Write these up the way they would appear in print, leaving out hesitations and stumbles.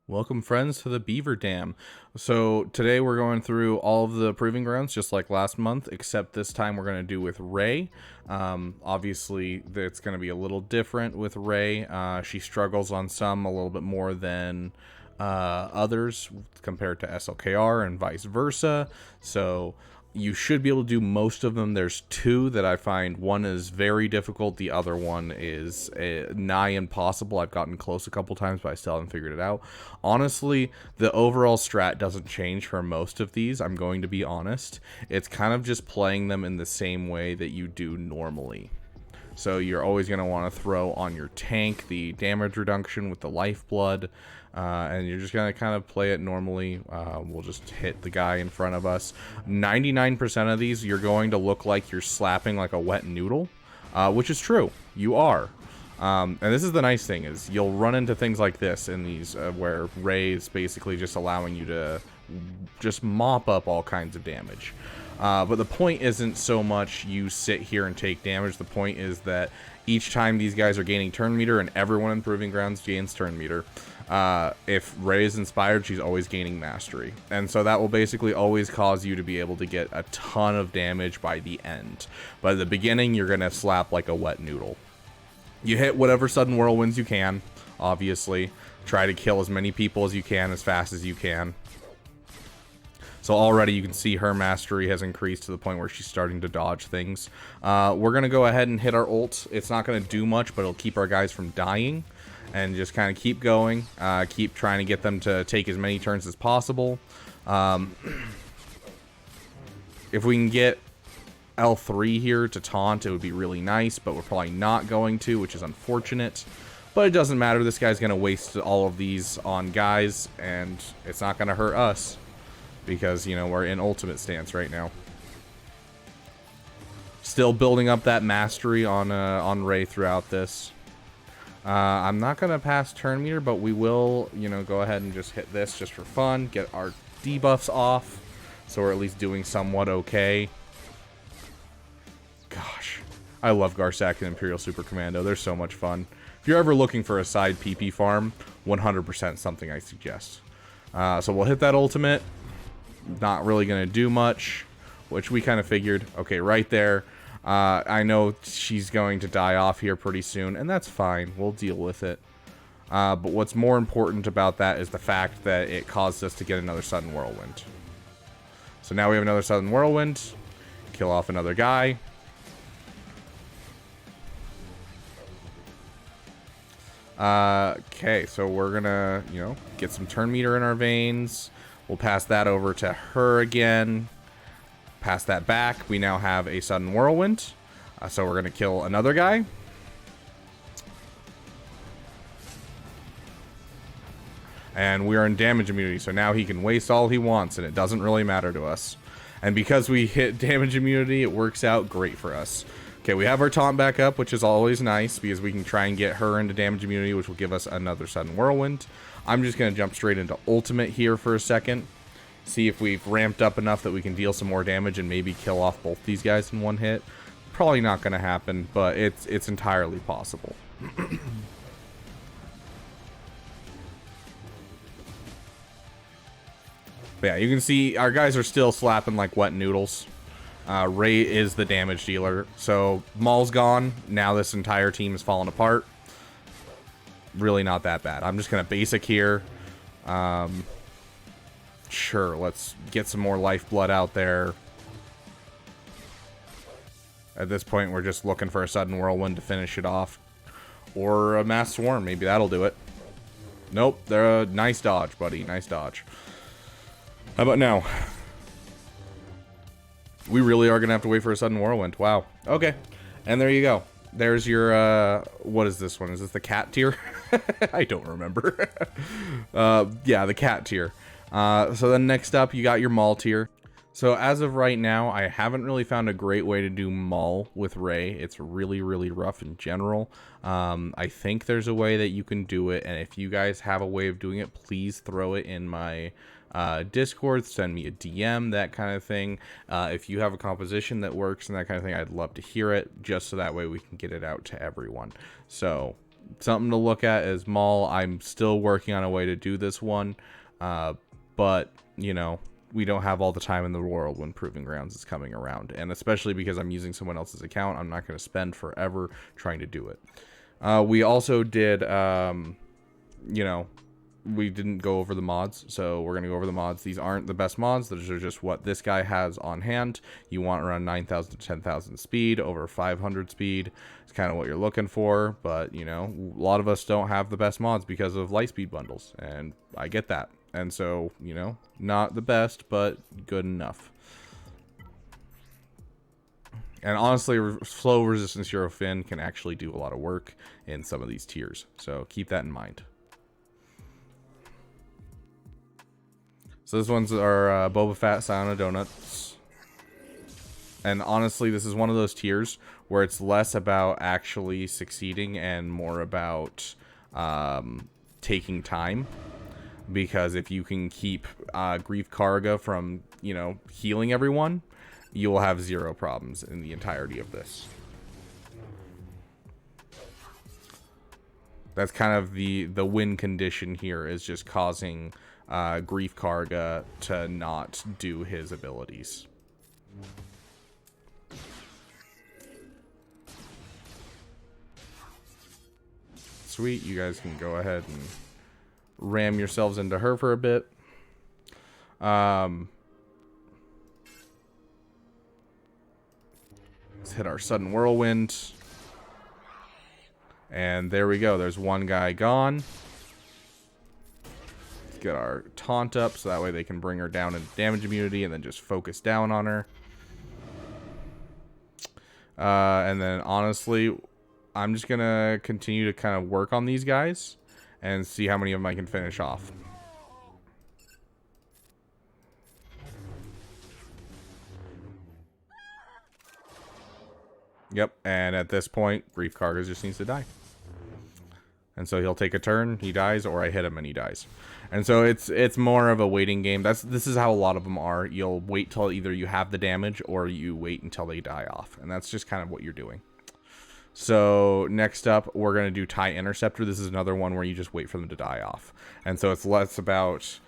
Welcome, friends, to the Beaver Dam. So today we're going through all of the proving grounds, just like last month, except this time we're going to do with Ray. Obviously, it's going to be a little different with Ray. She struggles on some a little bit more than others compared to SLKR and vice versa. So you should be able to do most of them. There's two that I find. One is very difficult. The other one is nigh impossible. I've gotten close a couple times, but I still haven't figured it out. Honestly, the overall strat doesn't change for most of these. I'm going to be honest. It's kind of just playing them in the same way that you do normally. So you're always going to want to throw on your tank the damage reduction with the lifeblood, and you're just going to kind of play it normally. We'll just hit the guy in front of us. 99% of these, you're going to look like you're slapping like a wet noodle, which is true. You are. And this is the nice thing, is you'll run into things like this in these, where Ray is basically just allowing you to just mop up all kinds of damage. But the point isn't so much you sit here and take damage. The point is that each time these guys are gaining turn meter, and everyone in Proving Grounds gains turn meter, if Ray is inspired, she's always gaining mastery. And so that will basically always cause you to be able to get a ton of damage by the end. But at the beginning, you're going to slap like a wet noodle. You hit whatever sudden whirlwinds you can, obviously. Try to kill as many people as you can, as fast as you can. So already you can see her mastery has increased to the point where she's starting to dodge things. We're going to go ahead and hit our ult. It's not going to do much, but it'll keep our guys from dying. And just kind of keep going. Keep trying to get them to take as many turns as possible. If we can get L3 here to taunt, it would be really nice, but we're probably not going to, which is unfortunate. But it doesn't matter. This guy's going to waste all of these on guys, and it's not going to hurt us. Because, you know, we're in ultimate stance right now. Still building up that mastery on Ray throughout this. I'm not going to pass turn meter, but we will, you know, go ahead and just hit this just for fun. Get our debuffs off. So we're at least doing somewhat okay. Gosh. I love Garsak and Imperial Super Commando. They're so much fun. If you're ever looking for a side PP farm, 100% something I suggest. So we'll hit that ultimate. Not really going to do much, which we kind of figured. Okay, right there. I know she's going to die off here pretty soon, and that's fine. We'll deal with it. But what's more important about that is the fact that it caused us to get another sudden whirlwind. So now we have another sudden whirlwind. Kill off another guy. Okay, so we're going to, you know, get some turn meter in our veins. We'll pass that over to her again. Pass that back. We now have a sudden whirlwind. So we're going to kill another guy. And we're in damage immunity. So now he can waste all he wants, and it doesn't really matter to us. And because we hit damage immunity, it works out great for us. Okay, we have our taunt back up, which is always nice, because we can try and get her into damage immunity, which will give us another sudden whirlwind. I'm just going to jump straight into ultimate here for a second. See if we've ramped up enough that we can deal some more damage and maybe kill off both these guys in one hit. Probably not going to happen, but it's entirely possible. But yeah, you can see our guys are still slapping like wet noodles. Ray is the damage dealer. So Maul's gone. Now this entire team is falling apart. Really not that bad. I'm just going to basic here. Sure, let's get some more lifeblood out there. At this point, we're just looking for a sudden whirlwind to finish it off. Or a mass swarm. Maybe that'll do it. Nope. They're a nice dodge, buddy. Nice dodge. How about now? We really are going to have to wait for a sudden whirlwind. Wow. Okay. And there you go. There's your, what is this one? Is this the cat tier? I don't remember. Yeah, the cat tier. So then next up, you got your Maul tier. So as of right now, I haven't really found a great way to do Maul with Ray. It's really, really rough in general. I think there's a way that you can do it, and if you guys have a way of doing it, please throw it in my Discord, send me a DM, that kind of thing. If you have a composition that works and that kind of thing, I'd love to hear it, just so that way we can get it out to everyone. So something to look at as Maul. I'm still working on a way to do this one, but you know, we don't have all the time in the world when Proving Grounds is coming around, and especially because I'm using someone else's account, I'm not going to spend forever trying to do it. We also did, you know, we didn't go over the mods, so we're going to go over the mods. These aren't the best mods. Those are just what this guy has on hand. You want around 9,000 to 10,000 speed, over 500 speed. It's kind of what you're looking for, but, you know, a lot of us don't have the best mods because of Lightspeed bundles, and I get that. And so, you know, not the best, but good enough. And honestly, slow resistance Hero Finn can actually do a lot of work in some of these tiers, so keep that in mind. So this one's our Boba Fett Siona Donuts. And honestly, this is one of those tiers where it's less about actually succeeding and more about taking time. Because if you can keep Grief Karga from, you know, healing everyone, you will have zero problems in the entirety of this. That's kind of the win condition here, is just causing Grief Karga to not do his abilities. Sweet, you guys can go ahead and ram yourselves into her for a bit. Let's hit our Sudden Whirlwind. And there we go. There's one guy gone. Let's get our taunt up so that way they can bring her down into damage immunity and then just focus down on her. And then honestly, I'm just going to continue to kind of work on these guys and see how many of them I can finish off. Yep, and at this point, Grief Karga just needs to die. And so he'll take a turn, he dies, or I hit him and he dies. And so it's more of a waiting game. This is how a lot of them are. You'll wait till either you have the damage or you wait until they die off. And that's just kind of what you're doing. So next up, we're going to do TIE Interceptor. This is another one where you just wait for them to die off. And so it's less about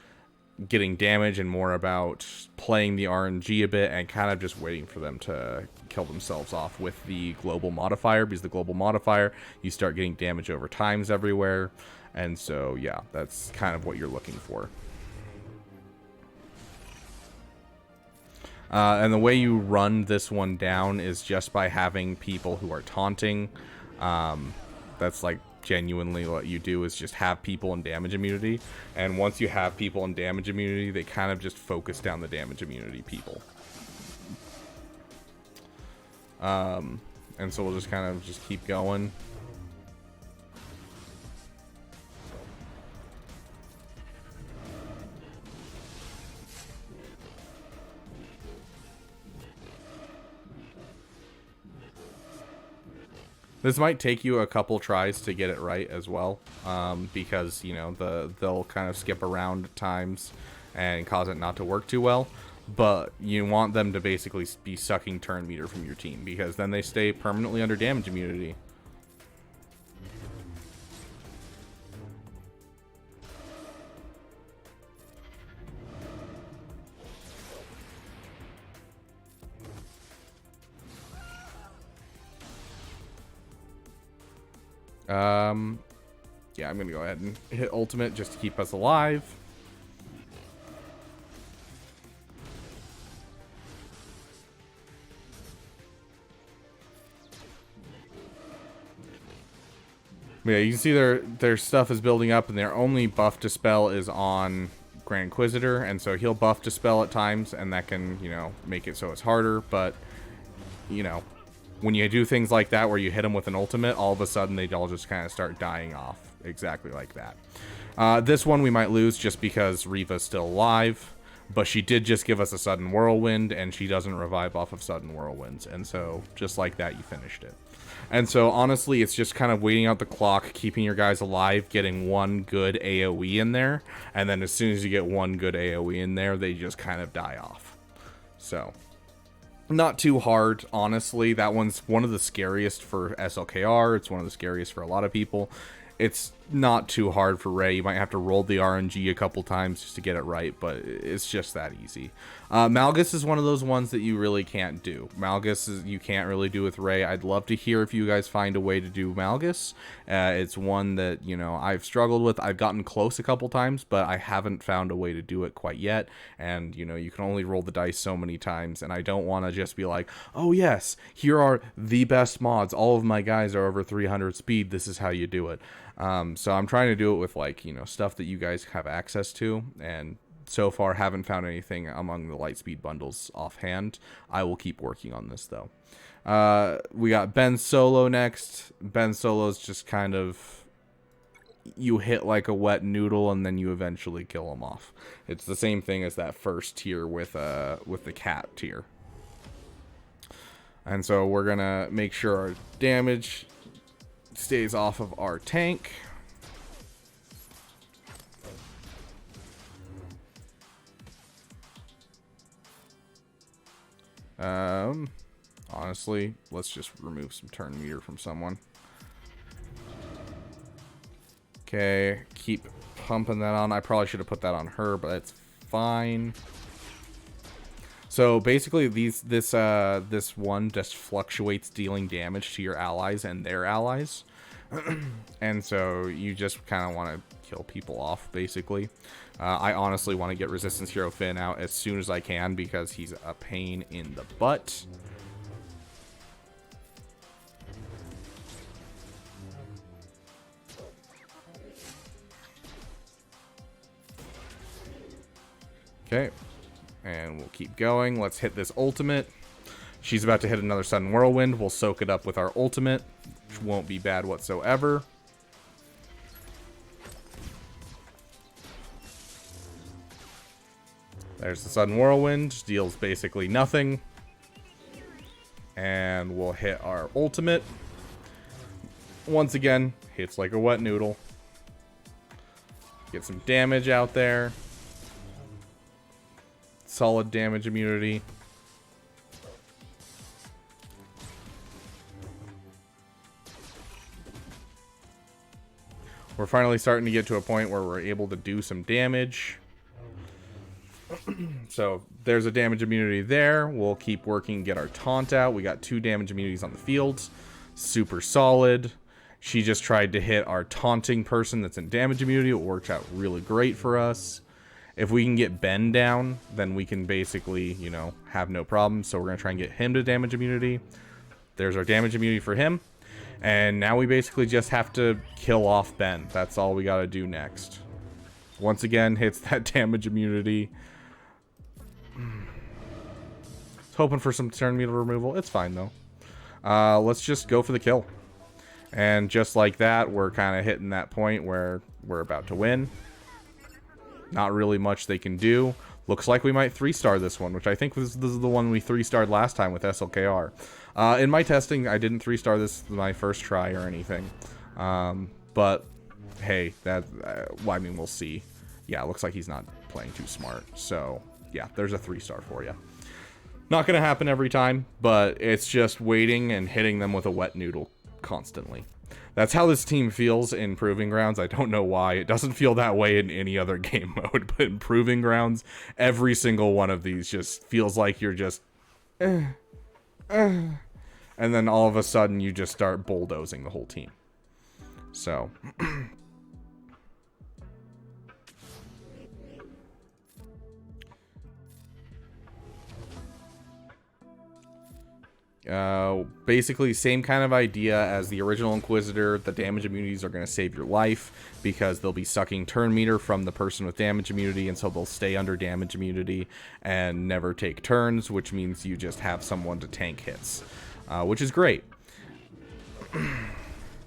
getting damage and more about playing the RNG a bit and kind of just waiting for them to kill themselves off with the global modifier, because the global modifier, you start getting damage over times everywhere. And so, yeah, that's kind of what you're looking for. And the way you run this one down is just by having people who are taunting. That's like genuinely what you do, is just have people in damage immunity. And once you have people in damage immunity, they kind of just focus down the damage immunity people. And so we'll just kind of just keep going. This might take you a couple tries to get it right as well, because, you know, they'll kind of skip around at times and cause it not to work too well. But you want them to basically be sucking turn meter from your team, because then they stay permanently under damage immunity. Yeah, I'm gonna go ahead and hit ultimate just to keep us alive. Yeah, you can see their stuff is building up, and their only buff Dispel is on Grand Inquisitor, and so he'll buff Dispel at times, and that can, you know, make it so it's harder. But, you know, when you do things like that where you hit them with an ultimate, all of a sudden they all just kind of start dying off exactly like that. This one we might lose just because Reva's still alive, but she did just give us a Sudden Whirlwind, and she doesn't revive off of Sudden Whirlwinds, and so just like that you finished it. And so honestly, it's just kind of waiting out the clock, keeping your guys alive, getting one good AoE in there, and then as soon as you get one good AoE in there, they just kind of die off. So Not too hard, honestly. That one's one of the scariest for SLKR. It's one of the scariest for a lot of people. It's not too hard for Ray. You might have to roll the RNG a couple times just to get it right, but it's just that easy. Malgus is one of those ones that you really can't do. Malgus is, you can't really do with Ray. I'd love to hear if you guys find a way to do Malgus. It's one that, you know, I've struggled with. I've gotten close a couple times, but I haven't found a way to do it quite yet. And, you know, you can only roll the dice so many times, and I don't want to just be like, oh yes, here are the best mods. All of my guys are over 300 speed. This is how you do it. So I'm trying to do it with, like, you know, stuff that you guys have access to, and so far haven't found anything among the Lightspeed bundles offhand. I will keep working on this, though. We got Ben Solo next. Ben Solo's just kind of, you hit like a wet noodle and then you eventually kill him off. It's the same thing as that first tier with the cat tier. And so we're gonna make sure our damage stays off of our tank. Honestly, let's just remove some turn meter from someone. Okay, keep pumping that on. I probably should have put that on her, but that's fine. So basically, this one just fluctuates dealing damage to your allies and their allies. And so you just kind of want to kill people off, basically. I honestly want to get Resistance Hero Finn out as soon as I can because he's a pain in the butt. Okay, and we'll keep going. Let's hit this ultimate. She's about to hit another Sudden Whirlwind. We'll soak it up with our ultimate, which won't be bad whatsoever. There's the Sudden Whirlwind. Deals basically nothing. And we'll hit our ultimate. Once again, hits like a wet noodle. Get some damage out there. Solid damage immunity. We're finally starting to get to a point where we're able to do some damage. So there's a damage immunity there. We'll keep working, get our taunt out. We got 2 damage immunities on the field. Super solid. She just tried to hit our taunting person that's in damage immunity. It worked out really great for us. If we can get Ben down, then we can basically, you know, have no problem. So we're going to try and get him to damage immunity. There's our damage immunity for him. And now we basically just have to kill off Ben. That's all we got to do next. Once again, hits that damage immunity. Hoping for some turn meter removal. It's fine, though. Let's just go for the kill. And just like that, we're kind of hitting that point where we're about to win. Not really much they can do. Looks like we might 3-star this one, which I think this is the one we 3-starred last time with SLKR. In my testing, I didn't 3-star this my first try or anything. But, hey, that, well, I mean, we'll see. Yeah, it looks like he's not playing too smart. So, yeah, there's a 3-star for you. Not going to happen every time, but it's just waiting and hitting them with a wet noodle constantly. That's how this team feels in Proving Grounds. I don't know why. It doesn't feel that way in any other game mode, but in Proving Grounds, every single one of these just feels like you're just... and then all of a sudden, you just start bulldozing the whole team. So... basically same kind of idea as the original Inquisitor. The damage immunities are going to save your life because they'll be sucking turn meter from the person with damage immunity, and so they'll stay under damage immunity and never take turns, which means you just have someone to tank hits, which is great.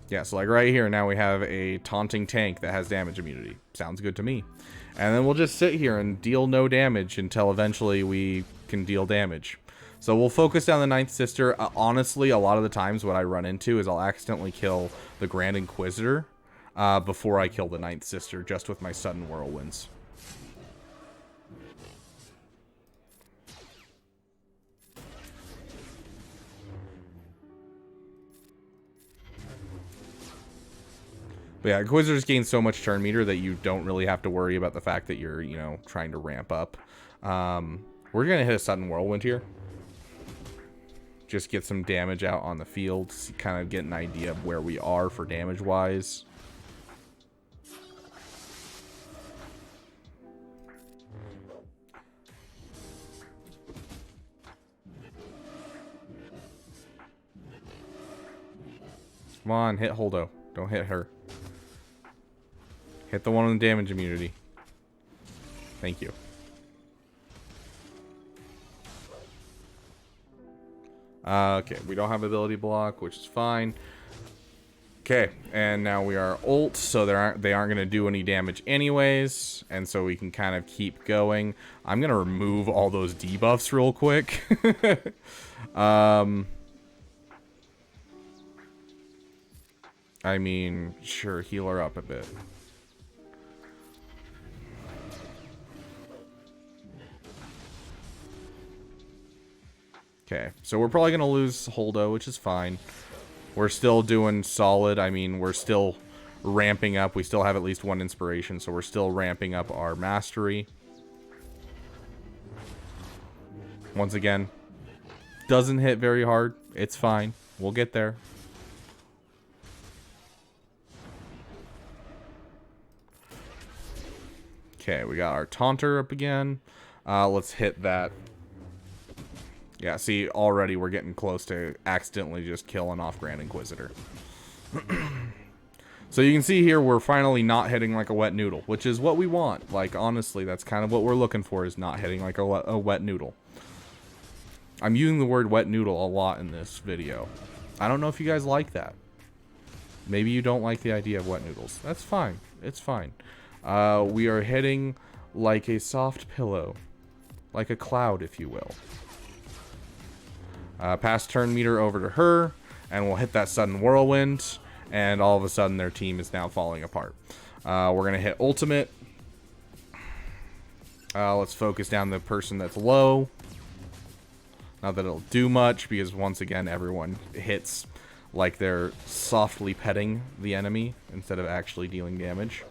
Yeah, so like right here, now we have a taunting tank that has damage immunity. Sounds good to me. And then we'll just sit here and deal no damage until eventually we can deal damage. So we'll focus down the Ninth Sister. Honestly, a lot of the times what I run into is I'll accidentally kill the Grand Inquisitor before I kill the Ninth Sister, just with my Sudden Whirlwinds. But yeah, Inquisitors gain so much turn meter that you don't really have to worry about the fact that you're, you know, trying to ramp up. We're going to hit a sudden whirlwind here. Just get some damage out on the field. Kind of get an idea of where we are for damage-wise. Come on, hit Holdo. Don't hit her. Hit the one on the damage immunity. Thank you. Okay, we don't have ability block, which is fine. Okay, and now we are ult, so they aren't going to do any damage anyways, and so we can kind of keep going. I'm going to remove all those debuffs real quick. I mean, sure, heal her up a bit. Okay, so we're probably going to lose Holdo, which is fine. We're still doing solid. I mean, we're still ramping up. We still have at least one inspiration, so we're still ramping up our mastery. Once again, doesn't hit very hard. It's fine. We'll get there. Okay, we got our Taunter up again. Let's hit that. Yeah, see, already we're getting close to accidentally just killing off Grand Inquisitor. So you can see here we're finally not hitting like a wet noodle, which is what we want. Like, honestly, that's kind of what we're looking for, is not hitting like a wet noodle. I'm using the word wet noodle a lot in this video. I don't know if you guys like that. Maybe you don't like the idea of wet noodles. That's fine. It's fine. We are hitting like a soft pillow. Like a cloud, if you will. Pass turn meter over to her, and we'll hit that sudden whirlwind, and all of a sudden their team is now falling apart. We're going to hit ultimate. Let's focus down the person that's low. Not that it'll do much, because once again everyone hits like they're softly petting the enemy instead of actually dealing damage.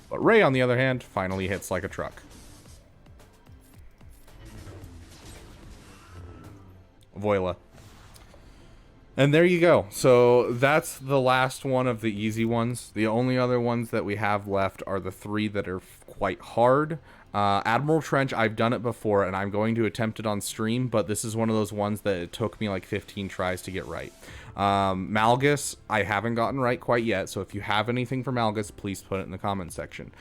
But Ray, on the other hand, finally hits like a truck. Voila. And there you go. So that's the last one of the easy ones. The only other ones that we have left are the three that are quite hard. Admiral Trench, I've done it before, and I'm going to attempt it on stream, but this is one of those ones that it took me like 15 tries to get right. Malgus, I haven't gotten right quite yet, so if you have anything for Malgus, please put it in the comment section.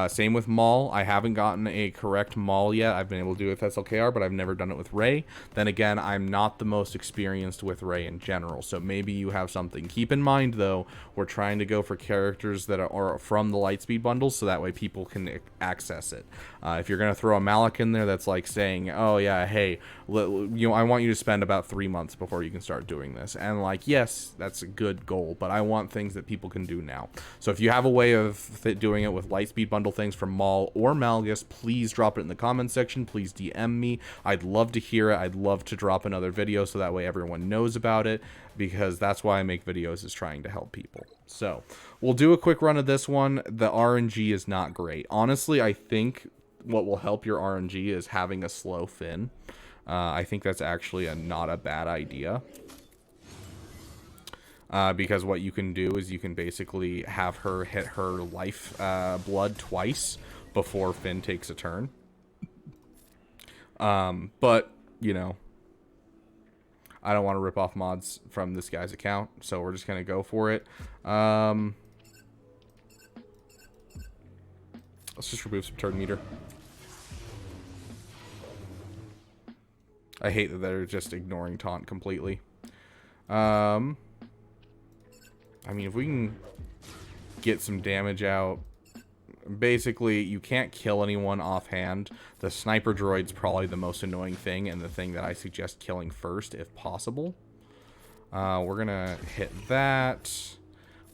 Same with Maul. I haven't gotten a correct Maul yet. I've been able to do it with SLKR, but I've never done it with Ray. Then again, I'm not the most experienced with Ray in general, so maybe you have something. Keep in mind, though, we're trying to go for characters that are from the Lightspeed bundles, so that way people can access it. If you're going to throw a Malik in there, that's like saying, oh yeah, hey, you know, I want you to spend about 3 months before you can start doing this. And like, yes, that's a good goal, but I want things that people can do now. So if you have a way of doing it with Lightspeed bundle things from Maul or Malgus, please drop it in the comment section. Please DM me. I'd love to hear it. I'd love to drop another video so that way everyone knows about it, because that's why I make videos, is trying to help people. So we'll do a quick run of this one. The RNG is not great. Honestly, I think what will help your RNG is having a slow Finn. I think that's actually not a bad idea. Because what you can do is you can basically have her hit her life blood twice before Finn takes a turn. But, you know, I don't want to rip off mods from this guy's account, so we're just going to go for it. Let's just remove some turn meter. I hate that they're just ignoring taunt completely. I mean, if we can get some damage out. Basically, you can't kill anyone offhand. The sniper droid's probably the most annoying thing, and the thing that I suggest killing first, if possible. We're gonna hit that.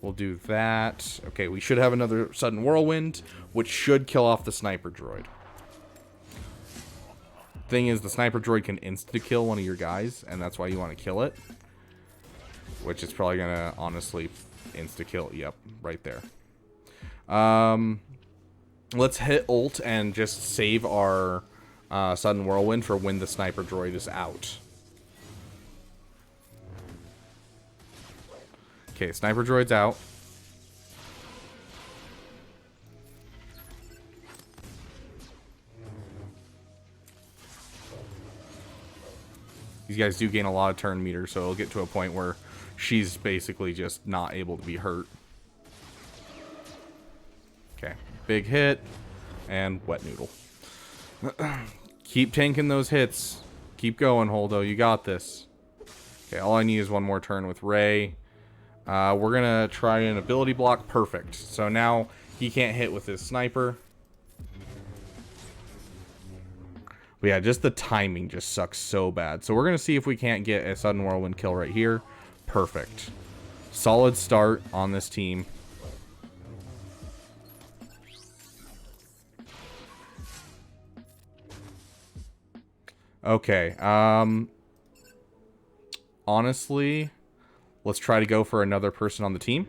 We'll do that. Okay, we should have another sudden whirlwind, which should kill off the sniper droid. thing is, the sniper droid can insta-kill one of your guys, and that's why you want to kill it. Which is probably going to, honestly, insta-kill. Yep, right there. Let's hit ult and just save our sudden whirlwind for when the sniper droid is out. Okay, sniper droid's out. These guys do gain a lot of turn meter, so it'll get to a point where she's basically just not able to be hurt. Okay, big hit and wet noodle. Keep tanking those hits. Keep going, Holdo. You got this. Okay, all I need is one more turn with Rey. We're gonna try an ability block. Perfect. So now he can't hit with his sniper. But yeah, just the timing just sucks so bad. So we're going to see if we can't get a sudden whirlwind kill right here. Perfect. Solid start on this team. Okay. Honestly, let's try to go for another person on the team.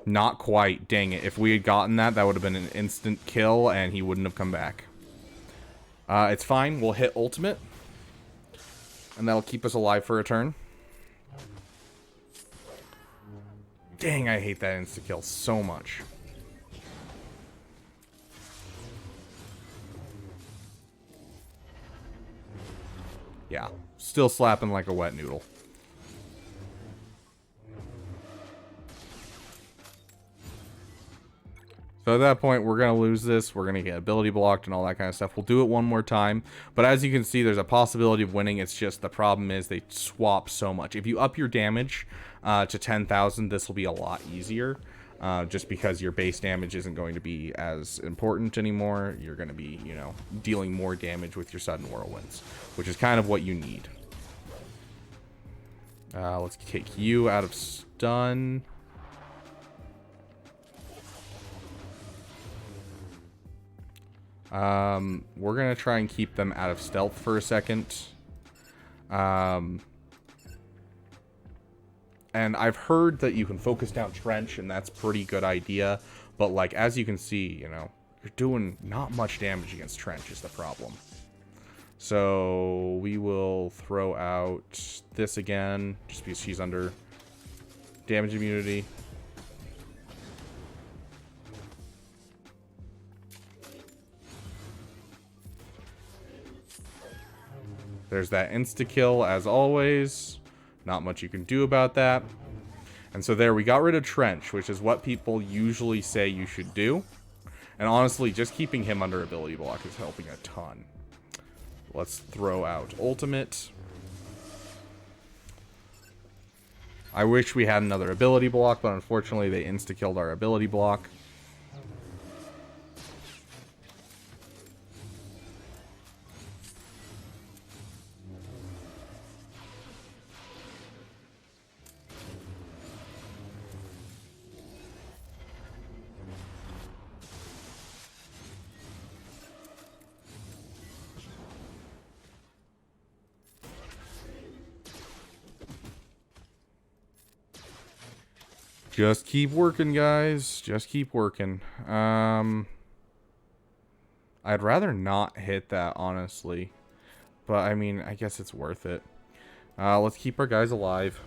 Not quite. Dang it. If we had gotten that, that would have been an instant kill and he wouldn't have come back. It's fine. We'll hit ultimate. And that'll keep us alive for a turn. Dang, I hate that insta-kill so much. Yeah. Still slapping like a wet noodle. So at that point, we're going to lose this. We're going to get ability blocked and all that kind of stuff. We'll do it one more time. But as you can see, there's a possibility of winning. It's just the problem is they swap so much. If you up your damage to 10,000, this will be a lot easier. Just because your base damage isn't going to be as important anymore. You're going to be, you know, dealing more damage with your sudden whirlwinds, which is kind of what you need. Let's take you out of stun. We're gonna try and keep them out of stealth for a second. And I've heard that you can focus down trench, and that's a pretty good idea. But like, as you can see, you know, you're doing not much damage against trench is the problem. So we will throw out this again, just because she's under damage immunity. There's that insta-kill, as always. Not much you can do about that. And so there, we got rid of Trench, which is what people usually say you should do. And honestly, just keeping him under ability block is helping a ton. Let's throw out Ultimate. I wish we had another ability block, but unfortunately they insta-killed our ability block. Just keep working, guys. Just keep working. I'd rather not hit that, honestly. But, I mean, I guess it's worth it. Let's keep our guys alive.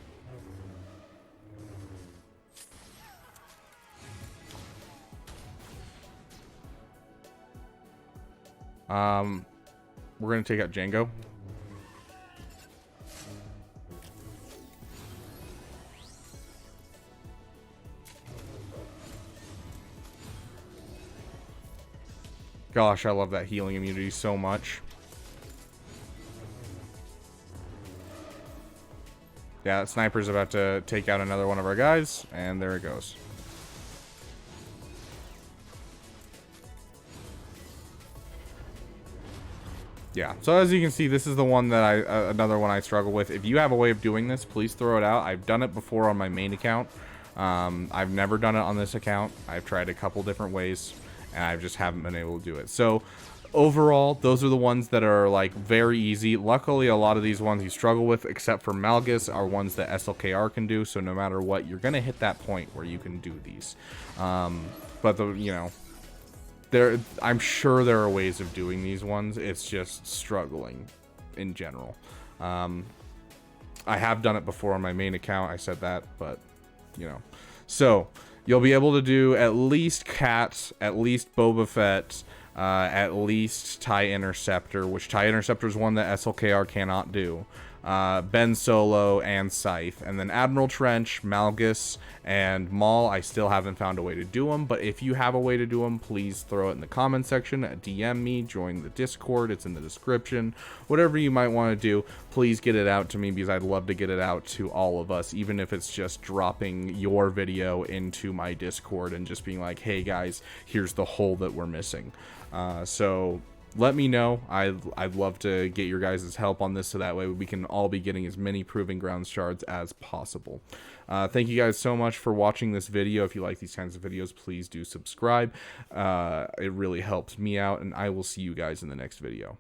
We're going to take out Django. Gosh, I love that healing immunity so much. Yeah, Sniper's about to take out another one of our guys, and there it goes. Yeah, so as you can see, this is the one that another one I struggle with. If you have a way of doing this, please throw it out. I've done it before on my main account. I've never done it on this account. I've tried a couple different ways, and I just haven't been able to do it. So overall, those are the ones that are like very easy. Luckily, a lot of these ones you struggle with, except for Malgus, are ones that SLKR can do. So no matter what, you're gonna hit that point where you can do these. But I'm sure there are ways of doing these ones. It's just struggling in general. I have done it before on my main account. I said that, but so you'll be able to do at least Cat, at least Boba Fett, at least TIE Interceptor, which TIE Interceptor is one that SLKR cannot do. Ben Solo and Scythe, and then Admiral Trench, Malgus, and Maul. I still haven't found a way to do them, but if you have a way to do them, please throw it in the comment section, DM me, join the Discord, it's in the description. Whatever you might want to do, please get it out to me, because I'd love to get it out to all of us, even if it's just dropping your video into my Discord and just being like, hey guys, here's the hole that we're missing. So let me know. I'd love to get your guys' help on this, so that way we can all be getting as many Proving Grounds shards as possible. Thank you guys so much for watching this video. If you like these kinds of videos, please do subscribe. It really helps me out, and I will see you guys in the next video.